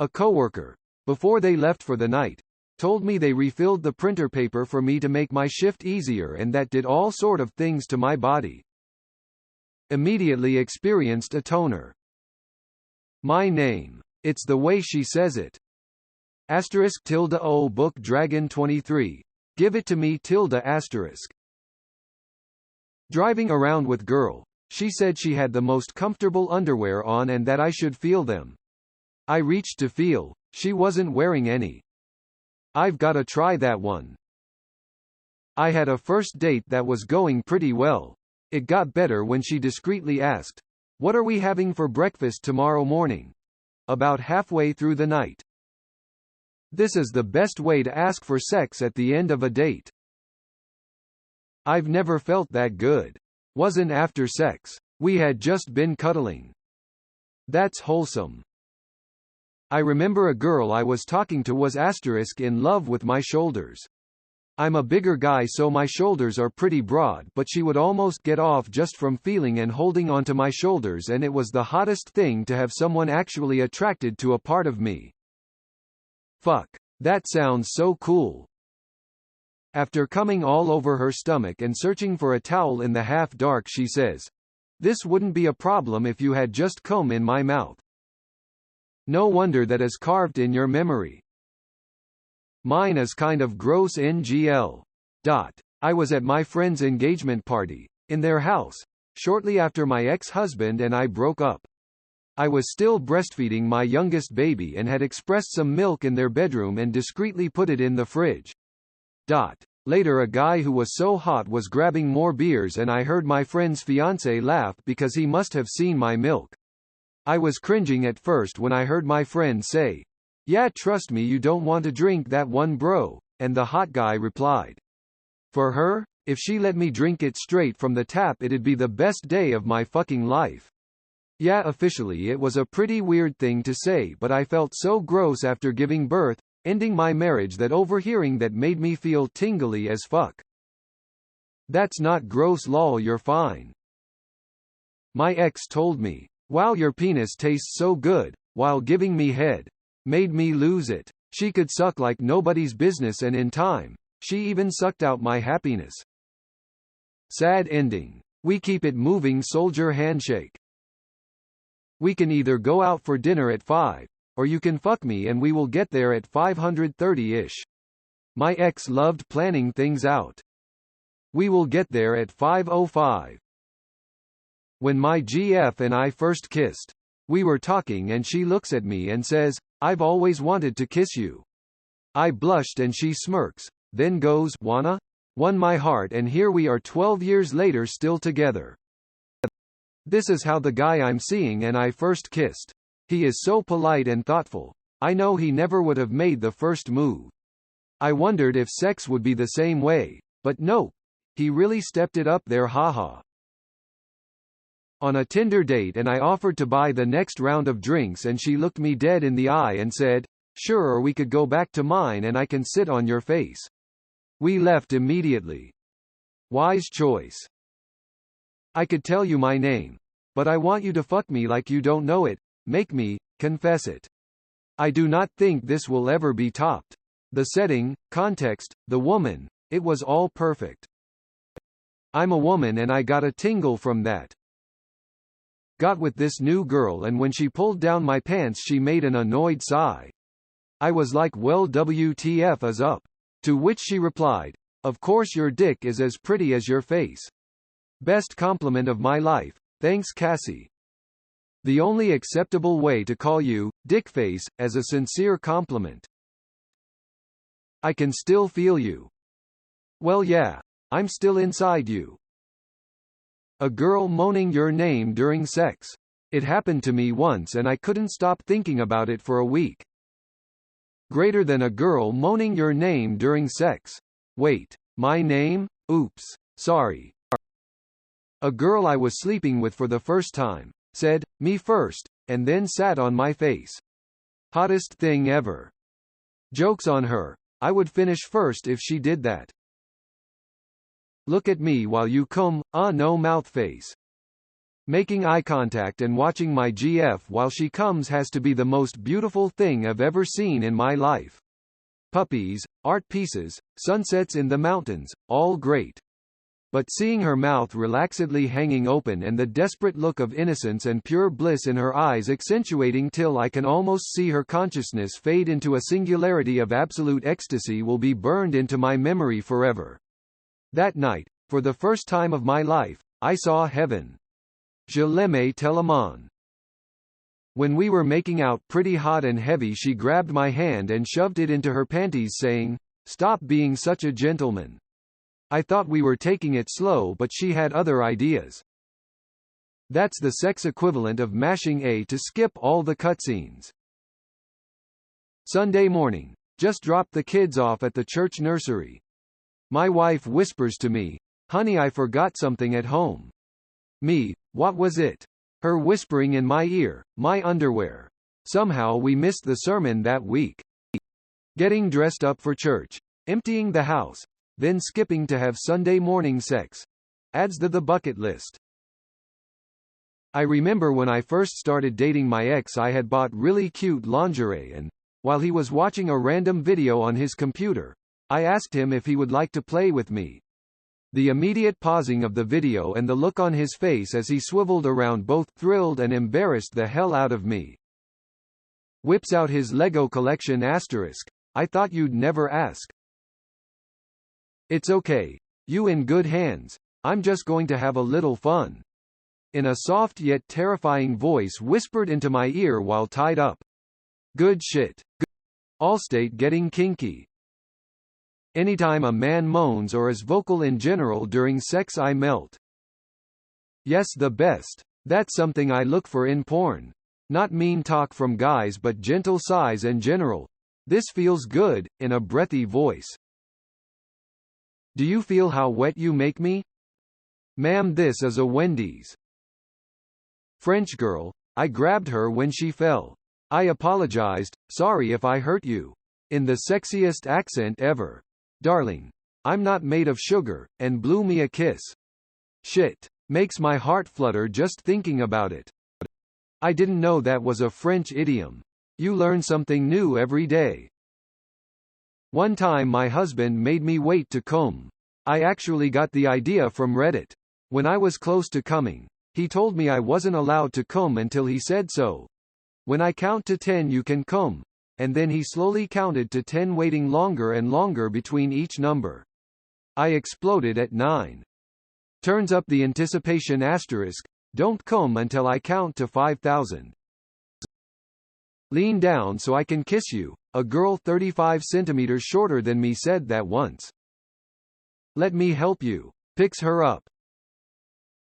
A coworker, before they left for the night, told me they refilled the printer paper for me to make my shift easier, and that did all sort of things to my body. Immediately experienced a toner. My name. It's the way she says it. *O book Dragon 23. Give it to me ***. Driving around with girl. She said she had the most comfortable underwear on and that I should feel them. I reached to feel. She wasn't wearing any. I've gotta try that one. I had a first date that was going pretty well. It got better when she discreetly asked, "What are we having for breakfast tomorrow morning?" About halfway through the night. This is the best way to ask for sex at the end of a date. I've never felt that good. Wasn't after sex. We had just been cuddling. That's wholesome. I remember a girl I was talking to was in love with my shoulders. I'm a bigger guy, so my shoulders are pretty broad, but she would almost get off just from feeling and holding onto my shoulders, and it was the hottest thing to have someone actually attracted to a part of me. Fuck. That sounds so cool. After coming all over her stomach and searching for a towel in the half-dark, she says, "This wouldn't be a problem if you had just cum in my mouth." No wonder that is carved in your memory. Mine is kind of gross NGL. I was at my friend's engagement party, in their house, shortly after my ex-husband and I broke up. I was still breastfeeding my youngest baby and had expressed some milk in their bedroom and discreetly put it in the fridge. Later a guy who was so hot was grabbing more beers and I heard my friend's fiancé laugh because he must have seen my milk. I was cringing at first when I heard my friend say, "Yeah, trust me, you don't want to drink that one, bro," and the hot guy replied, "For her, if she let me drink it straight from the tap, it'd be the best day of my fucking life." Yeah, officially it was a pretty weird thing to say, but I felt so gross after giving birth, ending my marriage, that overhearing that made me feel tingly as fuck. That's not gross, lol, you're fine. My ex told me, "Wow, your penis tastes so good," while giving me head. Made me lose it. She could suck like nobody's business, and in time, she even sucked out my happiness. Sad ending. We keep it moving, soldier handshake. We can either go out for dinner at 5, or you can fuck me and we will get there at 5:30-ish. My ex loved planning things out. We will get there at 5:05. When my GF and I first kissed, we were talking and she looks at me and says, "I've always wanted to kiss you." I blushed and she smirks, then goes, "Wanna?" Won my heart, and here we are 12 years later still together. This is how the guy I'm seeing and I first kissed. He is so polite and thoughtful. I know he never would have made the first move. I wondered if sex would be the same way, but no. He really stepped it up there, haha. On a Tinder date, and I offered to buy the next round of drinks, and she looked me dead in the eye and said, "Sure, or we could go back to mine and I can sit on your face." We left immediately. Wise choice. I could tell you my name, but I want you to fuck me like you don't know it. Make me confess it. I do not think this will ever be topped. The setting, context, the woman, it was all perfect. I'm a woman and I got a tingle from that. Got with this new girl, and when she pulled down my pants she made an annoyed sigh. I was like, "Well, WTF is up?" To which she replied, "Of course your dick is as pretty as your face. Best compliment of my life. Thanks, Cassie." The only acceptable way to call you, dickface, as a sincere compliment. I can still feel you. Well, yeah. I'm still inside you. A girl moaning your name during sex. It happened to me once and I couldn't stop thinking about it for a week. Greater than a girl moaning your name during sex. Wait. My name? Oops. Sorry. A girl I was sleeping with for the first time said, "Me first," and then sat on my face. Hottest thing ever. Joke's on her. I would finish first if she did that. Look at me while you come, no mouth face. Making eye contact and watching my GF while she comes has to be the most beautiful thing I've ever seen in my life. Puppies, art pieces, sunsets in the mountains, all great. But seeing her mouth relaxedly hanging open and the desperate look of innocence and pure bliss in her eyes accentuating till I can almost see her consciousness fade into a singularity of absolute ecstasy will be burned into my memory forever. That night, for the first time of my life, I saw heaven. Je l'aimais tellement. When we were making out pretty hot and heavy, she grabbed my hand and shoved it into her panties saying, "Stop being such a gentleman." I thought we were taking it slow, but she had other ideas. That's the sex equivalent of mashing A to skip all the cutscenes. Sunday morning. Just dropped the kids off at the church nursery. My wife whispers to me, "Honey, I forgot something at home." Me, what was it? Her whispering in my ear, my underwear. Somehow we missed the sermon that week. Getting dressed up for church. Emptying the house. Then skipping to have Sunday morning sex. Adds to the bucket list. I remember when I first started dating my ex, I had bought really cute lingerie and, while he was watching a random video on his computer, I asked him if he would like to play with me. The immediate pausing of the video and the look on his face as he swiveled around both thrilled and embarrassed the hell out of me. Whips out his Lego collection asterisk. I thought you'd never ask. It's okay. You in good hands. I'm just going to have a little fun. In a soft yet terrifying voice whispered into my ear while tied up. Good shit. Allstate getting kinky. Anytime a man moans or is vocal in general during sex, I melt. Yes, the best. That's something I look for in porn. Not mean talk from guys but gentle sighs and general. This feels good, in a breathy voice. Do you feel how wet you make me? Ma'am, this is a Wendy's. French girl. I grabbed her when she fell. I apologized, sorry if I hurt you. In the sexiest accent ever. Darling. I'm not made of sugar, and blew me a kiss. Shit. Makes my heart flutter just thinking about it. I didn't know that was a French idiom. You learn something new every day. One time my husband made me wait to come. I actually got the idea from Reddit. When I was close to coming, he told me I wasn't allowed to come until he said so. When I count to 10 you can come. And then he slowly counted to 10, waiting longer and longer between each number. I exploded at 9. Turns up the anticipation asterisk. Don't come until I count to 5,000. Lean down so I can kiss you. A girl 35 centimeters shorter than me said that once. Let me help you. Picks her up.